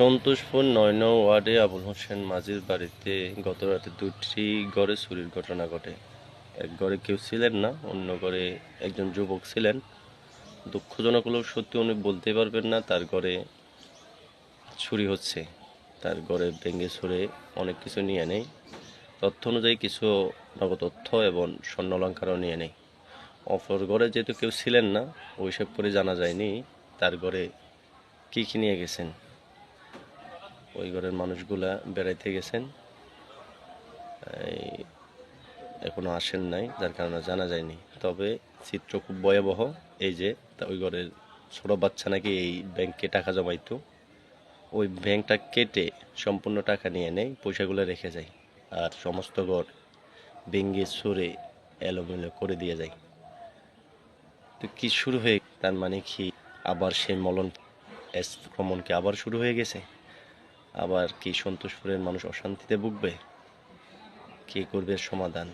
সন্তোষপুর ৯ নং ওয়ার্ডে আবুল হোসেন মাঝির বাড়িতে গতরাতে দুটি ঘরে চুরির ঘটনা ঘটে। এক ঘরে কেউ ছিলেন না, অন্য ঘরে একজন যুবক ছিলেন। দুঃখজনক হলেও সত্যি, উনি বলতে পারবেন না তার ঘরে চুরি হচ্ছে। তার ঘরে ভেঙে ছুঁড়ে অনেক কিছু নিয়ে নেয়। তথ্য অনুযায়ী কিছু নগদ অর্থ এবং স্বর্ণালঙ্কারও নিয়ে নেয়। অপর ঘরে যেহেতু কেউ ছিলেন না, ওইসব করে জানা যায়নি তার ঘরে কী কী নিয়ে গেছেন। ওই ঘরের মানুষগুলা বেড়াইতে গেছেন, এখনো আসেন নাই, যার কারণে জানা যায়নি। তবে চিত্র খুব ভয়াবহ। এই যে ওই ঘরের ছোট বাচ্চা নাকি এই ব্যাংকে টাকা জমাইতো, ওই ব্যাংকটা কেটে সম্পূর্ণ টাকা নিয়ে নেয়, পয়সাগুলো রেখে যায়, আর সমস্ত ঘর ভেঙে ছুঁড়ে এলোমেলো করে দিয়ে যায়। তো কি শুরু হয়ে, তার মানে কি আবার সেই মলন আক্রমণ কি আবার শুরু হয়ে গেছে? আবার কি সন্তোষপুরের মানুষ অশান্তিতে ভুগবে? কে করবে সমাধান?